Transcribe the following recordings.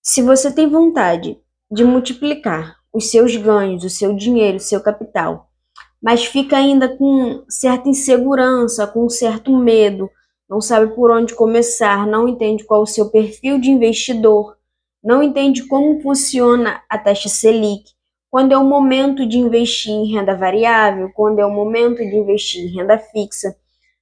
Se você tem vontade de multiplicar os seus ganhos, o seu dinheiro, o seu capital, mas fica ainda com certa insegurança, com certo medo, não sabe por onde começar, não entende qual é o seu perfil de investidor, não entende como funciona a taxa Selic, quando é o momento de investir em renda variável, quando é o momento de investir em renda fixa,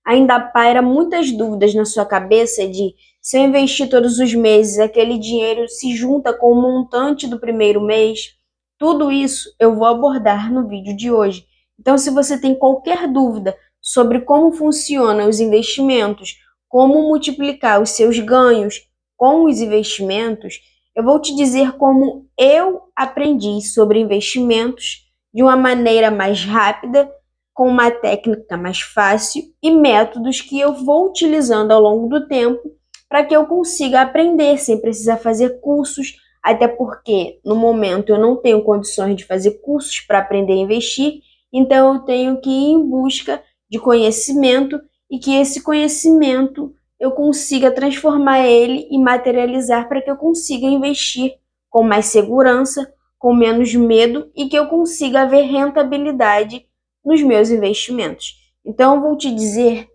ainda paira muitas dúvidas na sua cabeça de se eu investir todos os meses, aquele dinheiro se junta com o montante do primeiro mês. Tudo isso eu vou abordar no vídeo de hoje. Então, se você tem qualquer dúvida sobre como funcionam os investimentos, como multiplicar os seus ganhos com os investimentos, eu vou te dizer como eu aprendi sobre investimentos de uma maneira mais rápida, com uma técnica mais fácil e métodos que eu vou utilizando ao longo do tempo para que eu consiga aprender sem precisar fazer cursos, até porque no momento eu não tenho condições de fazer cursos para aprender a investir, então eu tenho que ir em busca de conhecimento e que esse conhecimento eu consiga transformar ele e materializar para que eu consiga investir com mais segurança, com menos medo e que eu consiga ver rentabilidade nos meus investimentos. Então, eu vou te dizer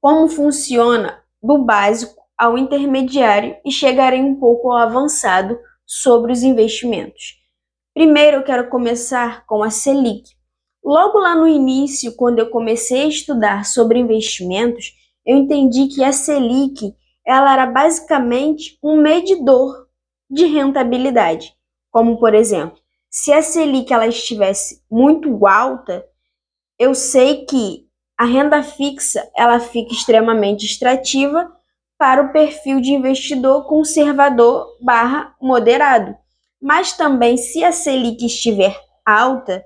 como funciona do básico ao intermediário e chegarei um pouco ao avançado sobre os investimentos. Primeiro, eu quero começar com a Selic. Logo lá no início, quando eu comecei a estudar sobre investimentos, eu entendi que a Selic ela era basicamente um medidor de rentabilidade. Como, por exemplo, se a Selic ela estivesse muito alta, eu sei que a renda fixa ela fica extremamente extrativa para o perfil de investidor conservador barra moderado. Mas também, se a Selic estiver alta,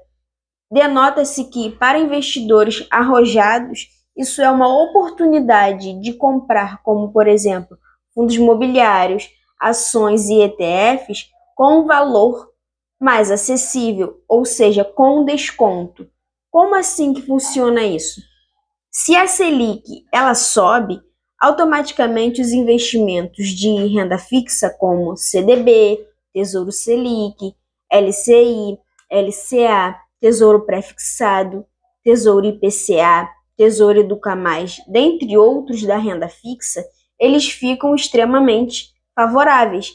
denota-se que, para investidores arrojados, isso é uma oportunidade de comprar, como, por exemplo, fundos imobiliários, ações e ETFs, com um valor mais acessível, ou seja, com desconto. Como assim que funciona isso? Se a Selic ela sobe, automaticamente os investimentos de renda fixa como CDB, Tesouro Selic, LCI, LCA, Tesouro Prefixado, Tesouro IPCA, Tesouro Educamais, dentre outros da renda fixa, eles ficam extremamente favoráveis.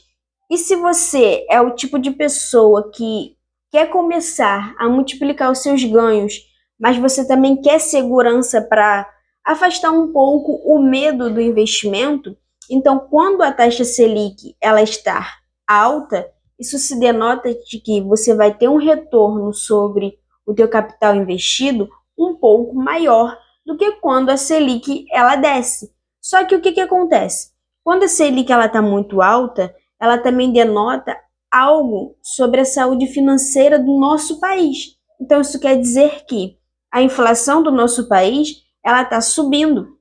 E se você é o tipo de pessoa que quer começar a multiplicar os seus ganhos, mas você também quer segurança para afastar um pouco o medo do investimento, então quando a taxa Selic ela está alta, isso se denota de que você vai ter um retorno sobre o teu capital investido um pouco maior do que quando a Selic ela desce. Só que o que acontece? Quando a Selic ela está muito alta, ela também denota algo sobre a saúde financeira do nosso país. Então isso quer dizer que a inflação do nosso país ela está subindo.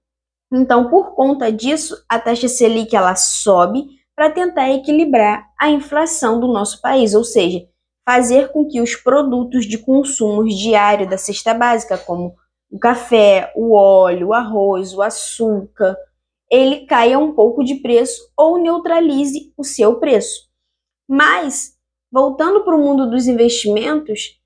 Então, por conta disso, a taxa Selic ela sobe para tentar equilibrar a inflação do nosso país, ou seja, fazer com que os produtos de consumo diário da cesta básica, como o café, o óleo, o arroz, o açúcar, ele caia um pouco de preço ou neutralize o seu preço. Mas, voltando para o mundo dos investimentos,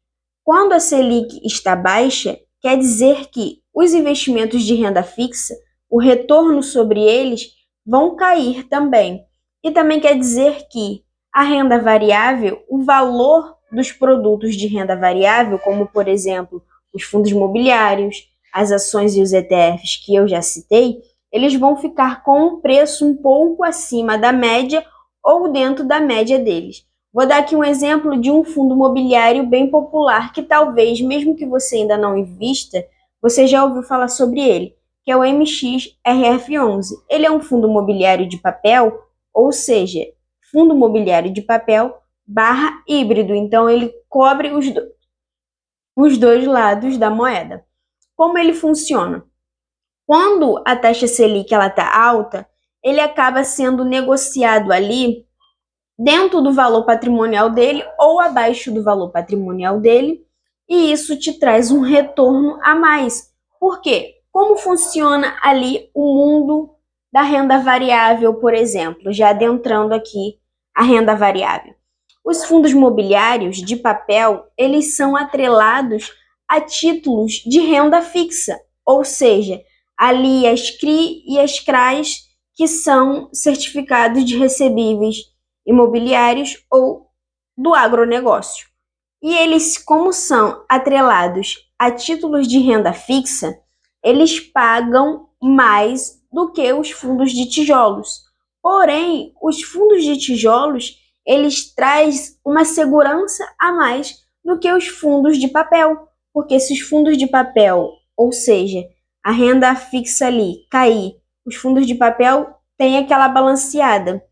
quando a Selic está baixa, quer dizer que os investimentos de renda fixa, o retorno sobre eles vão cair também. E também quer dizer que a renda variável, o valor dos produtos de renda variável, como por exemplo os fundos imobiliários, as ações e os ETFs que eu já citei, eles vão ficar com um preço um pouco acima da média ou dentro da média deles. Vou dar aqui um exemplo de um fundo imobiliário bem popular que talvez, mesmo que você ainda não invista, você já ouviu falar sobre ele, que é o MXRF11. Ele é um fundo imobiliário de papel, ou seja, fundo imobiliário de papel barra híbrido. Então, ele cobre os dois lados da moeda. Como ele funciona? Quando a taxa Selic está alta, ele acaba sendo negociado ali dentro do valor patrimonial dele ou abaixo do valor patrimonial dele, e isso te traz um retorno a mais. Por quê? Como funciona ali o mundo da renda variável, por exemplo, já adentrando aqui a renda variável? Os fundos mobiliários de papel, eles são atrelados a títulos de renda fixa, ou seja, ali as CRI e as CRAs, que são certificados de recebíveis imobiliários ou do agronegócio. E eles, como são atrelados a títulos de renda fixa, eles pagam mais do que os fundos de tijolos. Porém, os fundos de tijolos, eles trazem uma segurança a mais do que os fundos de papel. Porque se os fundos de papel, ou seja, a renda fixa ali cair, os fundos de papel têm aquela balanceada.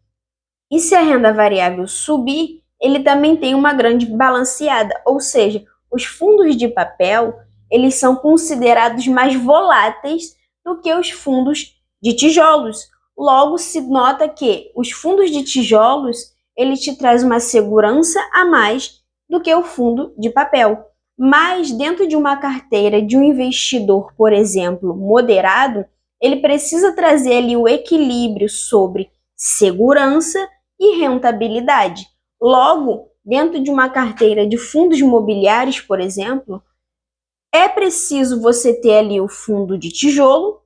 E se a renda variável subir, ele também tem uma grande balanceada, ou seja, os fundos de papel, eles são considerados mais voláteis do que os fundos de tijolos. Logo, se nota que os fundos de tijolos, ele te traz uma segurança a mais do que o fundo de papel. Mas dentro de uma carteira de um investidor, por exemplo, moderado, ele precisa trazer ali o equilíbrio sobre segurança e rentabilidade. Logo, dentro de uma carteira de fundos imobiliários, por exemplo, é preciso você ter ali o fundo de tijolo,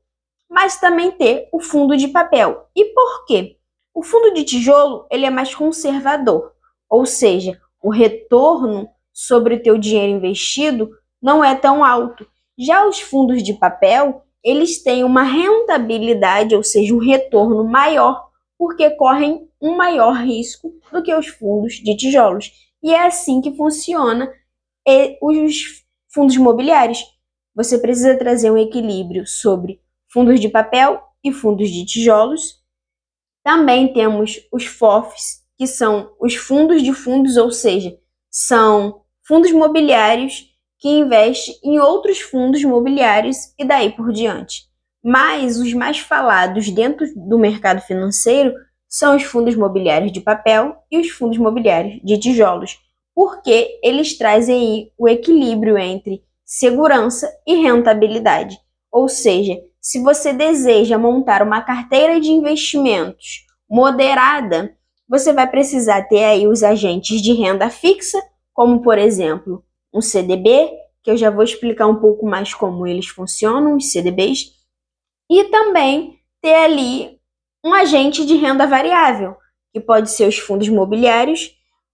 mas também ter o fundo de papel. E por quê? O fundo de tijolo, ele é mais conservador, ou seja, o retorno sobre o teu dinheiro investido não é tão alto. Já os fundos de papel, eles têm uma rentabilidade, ou seja, um retorno maior, porque correm um maior risco do que os fundos de tijolos. E é assim que funciona os fundos imobiliários. Você precisa trazer um equilíbrio sobre fundos de papel e fundos de tijolos. Também temos os FOFs, que são os fundos de fundos, ou seja, são fundos imobiliários que investem em outros fundos imobiliários e daí por diante. Mas os mais falados dentro do mercado financeiro são os fundos imobiliários de papel e os fundos imobiliários de tijolos, porque eles trazem o equilíbrio entre segurança e rentabilidade. Ou seja, se você deseja montar uma carteira de investimentos moderada, você vai precisar ter aí os agentes de renda fixa, como por exemplo, um CDB, que eu já vou explicar um pouco mais como eles funcionam, os CDBs, e também ter ali um agente de renda variável, que pode ser os fundos imobiliários,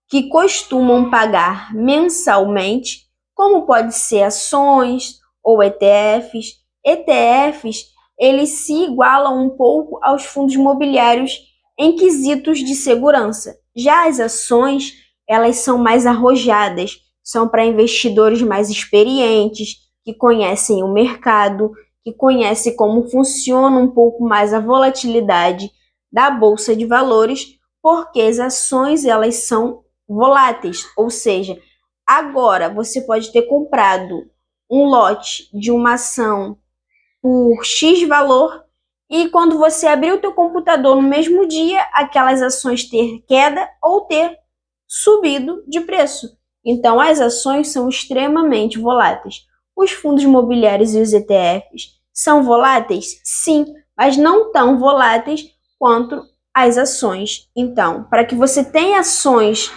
que costumam pagar mensalmente, como pode ser ações ou ETFs. ETFs, eles se igualam um pouco aos fundos imobiliários em quesitos de segurança. Já as ações, elas são mais arrojadas, são para investidores mais experientes, que conhecem o mercado, que conhecem como funciona um pouco mais a volatilidade da bolsa de valores, porque as ações elas são voláteis, ou seja, agora você pode ter comprado um lote de uma ação por X valor e quando você abrir o teu computador no mesmo dia, aquelas ações ter queda ou ter subido de preço. Então, as ações são extremamente voláteis. Os fundos imobiliários e os ETFs são voláteis? Sim, mas não tão voláteis quanto as ações. Então, para que você tenha ações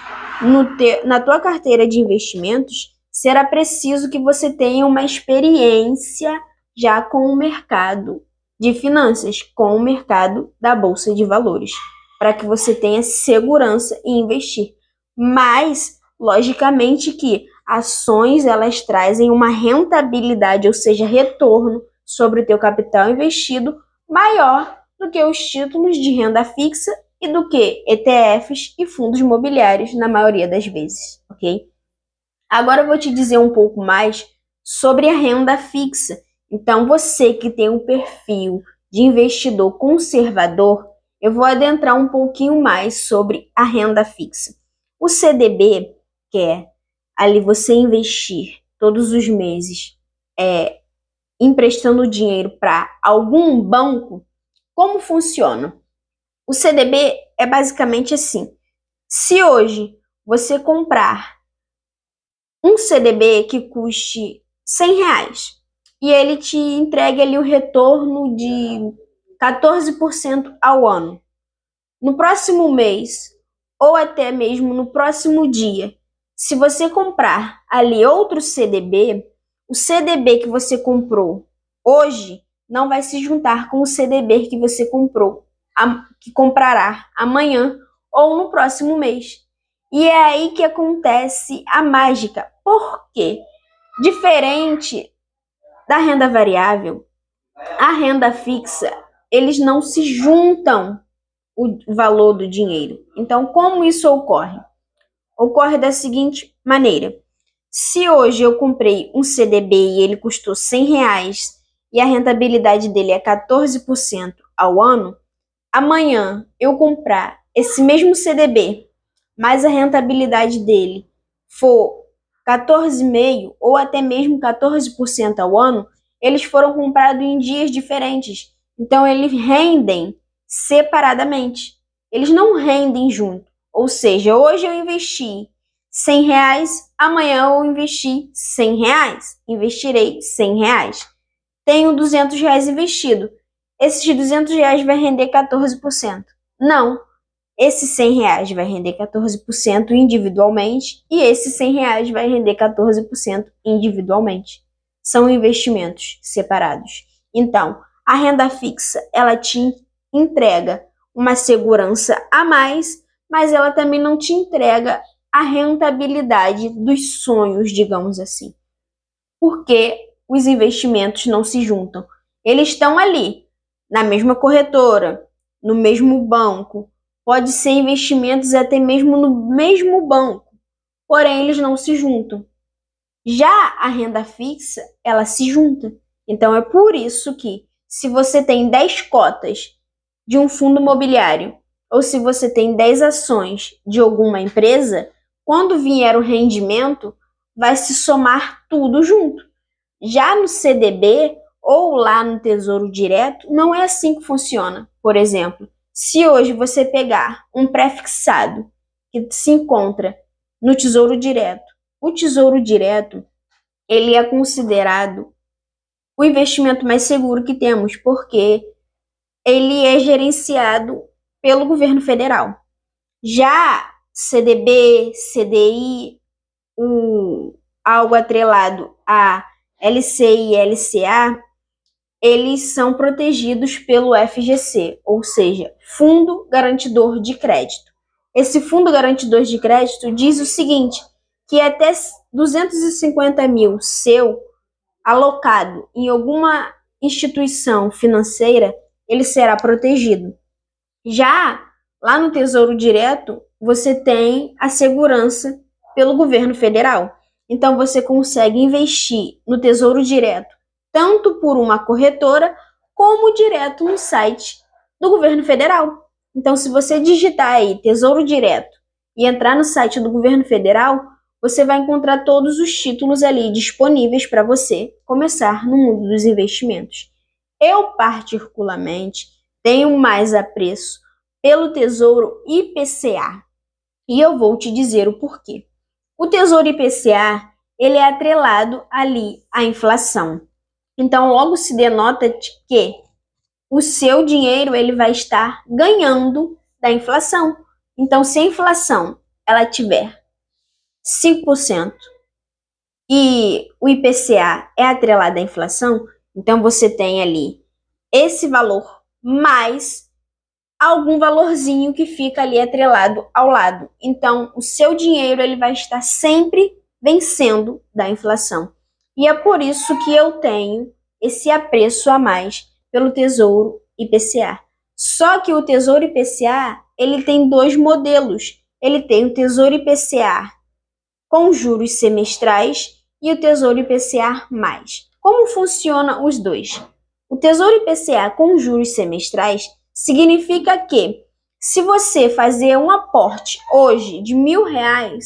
na tua carteira de investimentos, será preciso que você tenha uma experiência já com o mercado de finanças, com o mercado da bolsa de valores, para que você tenha segurança em investir. Mas, logicamente que ações elas trazem uma rentabilidade, ou seja, retorno sobre o teu capital investido maior do que os títulos de renda fixa e do que ETFs e fundos imobiliários na maioria das vezes, ok? Agora eu vou te dizer um pouco mais sobre a renda fixa. Então, você que tem um perfil de investidor conservador, eu vou adentrar um pouquinho mais sobre a renda fixa. O CDB, que é ali você investir todos os meses emprestando dinheiro para algum banco, como funciona? O CDB é basicamente assim. Se hoje você comprar um CDB que custe R$ 100 e ele te entregue ali o retorno de 14% ao ano. No próximo mês, ou até mesmo no próximo dia, se você comprar ali outro CDB, o CDB que você comprou hoje não vai se juntar com o CDB que você comprou, que comprará amanhã ou no próximo mês. E é aí que acontece a mágica. Por quê? Diferente da renda variável, a renda fixa, eles não se juntam o valor do dinheiro. Então, como isso ocorre? Ocorre da seguinte maneira. Se hoje eu comprei um CDB e ele custou R$ 100 e a rentabilidade dele é 14% ao ano, amanhã eu comprar esse mesmo CDB, mas a rentabilidade dele for 14,5% ou até mesmo 14% ao ano, eles foram comprados em dias diferentes. Então, eles rendem separadamente. Eles não rendem junto. Ou seja, hoje eu investi R$ 100, amanhã eu investi R$ 100. Investirei R$ 100. Tenho R$ 200 investido. Esses R$ 200 vai render 14%. Não, esses R$ 100 vai render 14% individualmente e esses R$ 100 vai render 14% individualmente. São investimentos separados. Então, a renda fixa, ela te entrega uma segurança a mais, mas ela também não te entrega a rentabilidade dos sonhos, digamos assim. Porque os investimentos não se juntam. Eles estão ali, na mesma corretora, no mesmo banco, pode ser investimentos até mesmo no mesmo banco, porém eles não se juntam. Já a renda fixa, ela se junta. Então é por isso que, se você tem 10 cotas de um fundo imobiliário, ou se você tem 10 ações de alguma empresa, quando vier o rendimento, vai se somar tudo junto. Já no CDB ou lá no Tesouro Direto, não é assim que funciona. Por exemplo, se hoje você pegar um pré-fixado que se encontra no Tesouro Direto, o Tesouro Direto, ele é considerado o investimento mais seguro que temos, porque ele é gerenciado pelo governo federal. Já CDB, CDI, algo atrelado a LCI e LCA, eles são protegidos pelo FGC, ou seja, Fundo Garantidor de Crédito. Esse Fundo Garantidor de Crédito diz o seguinte, que até 250 mil seu alocado em alguma instituição financeira, ele será protegido. Já lá no Tesouro Direto, você tem a segurança pelo governo federal. Então, você consegue investir no Tesouro Direto, tanto por uma corretora, como direto no site do governo federal. Então, se você digitar aí Tesouro Direto e entrar no site do governo federal, você vai encontrar todos os títulos ali disponíveis para você começar no mundo dos investimentos. Eu, particularmente, tenho mais apreço pelo Tesouro IPCA. E eu vou te dizer o porquê. O Tesouro IPCA, ele é atrelado ali à inflação. Então, logo se denota que o seu dinheiro ele vai estar ganhando da inflação. Então, se a inflação ela tiver 5% e o IPCA é atrelado à inflação, então você tem ali esse valor mais algum valorzinho que fica ali atrelado ao lado. Então, o seu dinheiro ele vai estar sempre vencendo da inflação. E é por isso que eu tenho esse apreço a mais pelo Tesouro IPCA. Só que o Tesouro IPCA, ele tem dois modelos. Ele tem o Tesouro IPCA com juros semestrais e o Tesouro IPCA+. Como funcionam os dois? O Tesouro IPCA com juros semestrais significa que, se você fazer um aporte hoje de R$ 1.000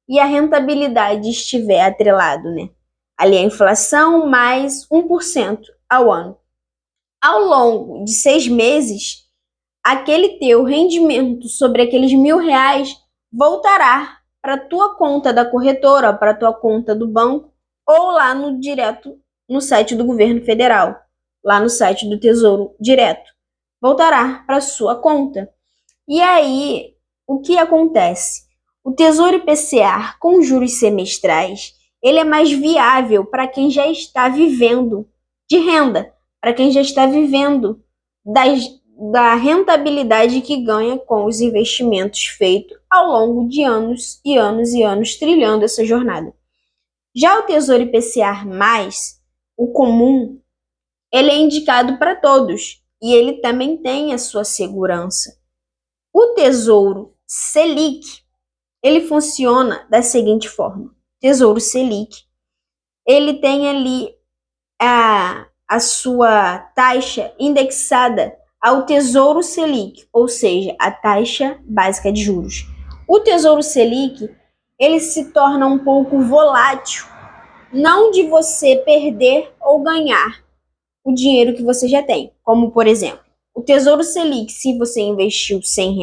e a rentabilidade estiver atrelado, né? Ali a inflação mais 1% ao ano. Ao longo de 6 meses, aquele teu rendimento sobre aqueles R$ 1.000 voltará para a tua conta da corretora, para a tua conta do banco ou lá no direto no site do governo federal, lá no site do Tesouro Direto. Voltará para a sua conta. E aí, o que acontece? O Tesouro IPCA com juros semestrais, ele é mais viável para quem já está vivendo de renda, para quem já está vivendo da rentabilidade que ganha com os investimentos feitos ao longo de anos e anos e anos trilhando essa jornada. Já o Tesouro IPCA+, o comum, ele é indicado para todos e ele também tem a sua segurança. O Tesouro Selic, ele funciona da seguinte forma. Tesouro Selic, ele tem ali a sua taxa indexada ao Tesouro Selic, ou seja, a taxa básica de juros. O Tesouro Selic, ele se torna um pouco volátil, não de você perder ou ganhar o dinheiro que você já tem, como por exemplo, o Tesouro Selic, se você investiu R$ 100,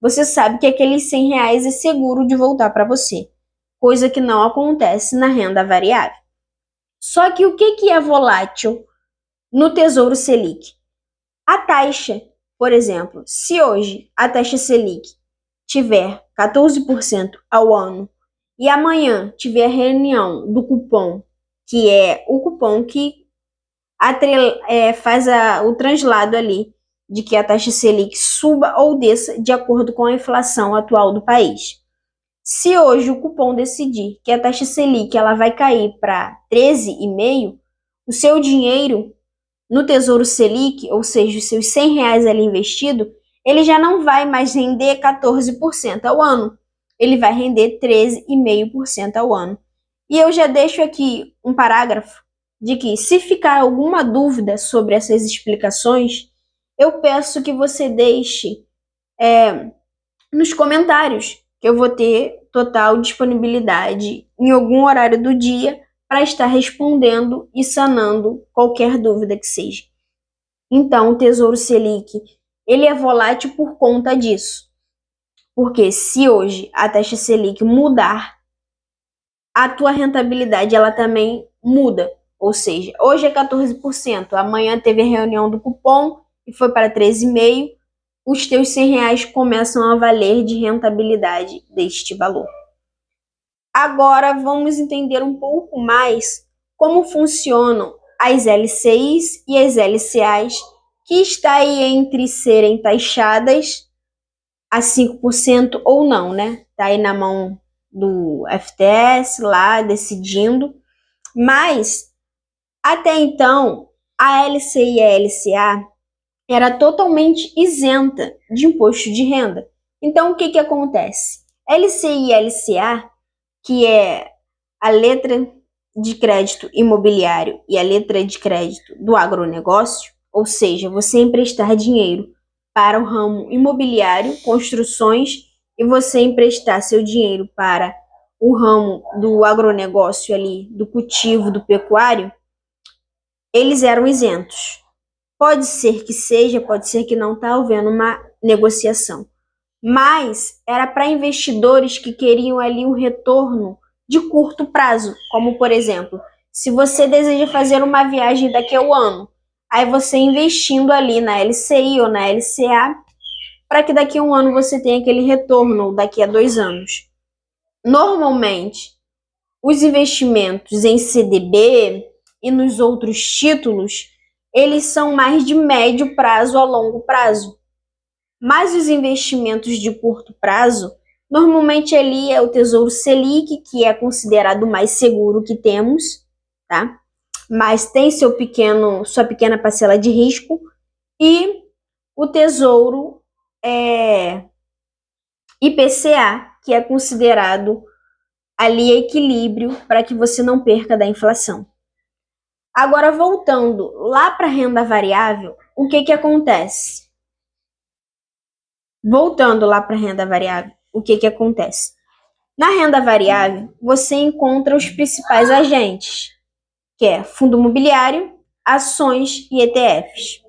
você sabe que aqueles R$ 100 é seguro de voltar para você, coisa que não acontece na renda variável. Só que o que é volátil no Tesouro Selic? A taxa, por exemplo, se hoje a taxa Selic tiver 14% ao ano e amanhã tiver a reunião do cupom, que é o cupom que faz o translado ali de que a taxa Selic suba ou desça de acordo com a inflação atual do país. Se hoje o cupom decidir que a taxa Selic ela vai cair para 13,5%, o seu dinheiro no Tesouro Selic, ou seja, os seus R$ 100 ali investido, ele já não vai mais render 14% ao ano. Ele vai render 13,5% ao ano. E eu já deixo aqui um parágrafo de que, se ficar alguma dúvida sobre essas explicações, eu peço que você deixe nos comentários, que eu vou ter total disponibilidade em algum horário do dia para estar respondendo e sanando qualquer dúvida que seja. Então, o Tesouro Selic, ele é volátil por conta disso. Porque se hoje a taxa Selic mudar, a tua rentabilidade ela também muda. Ou seja, hoje é 14%, amanhã teve a reunião do cupom e foi para 13,5%, os teus R$ 100 começam a valer de rentabilidade deste valor. Agora vamos entender um pouco mais como funcionam as LCIs e as LCAs, que está aí entre serem taxadas a 5% ou não, né? Está aí na mão do FTS lá decidindo, mas até então a LCI e a LCA era totalmente isenta de imposto de renda. Então o que acontece? LCI e LCA, que é a letra de crédito imobiliário e a letra de crédito do agronegócio, ou seja, você emprestar dinheiro para o ramo imobiliário, construções, e você emprestar seu dinheiro para o ramo do agronegócio ali, do cultivo, do pecuário, eles eram isentos. Pode ser que seja, pode ser que não, está havendo uma negociação. Mas era para investidores que queriam ali um retorno de curto prazo, como por exemplo, se você deseja fazer uma viagem daqui a um ano, aí você investindo ali na LCI ou na LCA, para que daqui a um ano você tenha aquele retorno, ou daqui a 2 anos. Normalmente, os investimentos em CDB e nos outros títulos, eles são mais de médio prazo a longo prazo. Mas os investimentos de curto prazo, normalmente ali é o Tesouro Selic, que é considerado o mais seguro que temos, tá? Mas tem sua pequena parcela de risco, e o Tesouro IPCA, que é considerado ali equilíbrio para que você não perca da inflação. Agora, voltando lá para a renda variável, o que acontece? Voltando lá para a renda variável, o que acontece? Na renda variável, você encontra os principais agentes, que é fundo imobiliário, ações e ETFs.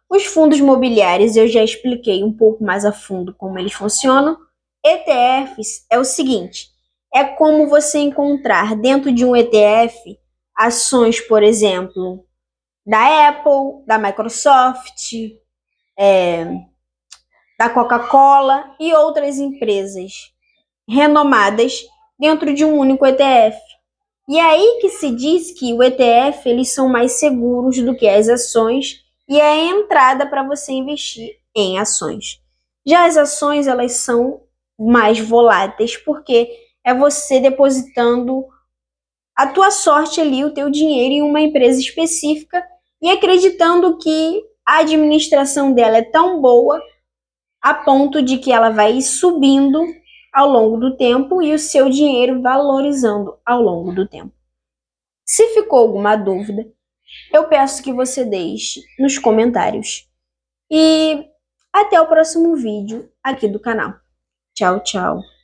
Os fundos imobiliários eu já expliquei um pouco mais a fundo como eles funcionam. ETFs é o seguinte, é como você encontrar dentro de um ETF ações, por exemplo, da Apple, da Microsoft, da Coca-Cola e outras empresas renomadas dentro de um único ETF. E é aí que se diz que o ETF eles são mais seguros do que as ações e é a entrada para você investir em ações. Já as ações elas são mais voláteis porque é você depositando a tua sorte ali, o teu dinheiro em uma empresa específica e acreditando que a administração dela é tão boa a ponto de que ela vai subindo ao longo do tempo e o seu dinheiro valorizando ao longo do tempo. Se ficou alguma dúvida, eu peço que você deixe nos comentários. E até o próximo vídeo aqui do canal. Tchau, tchau.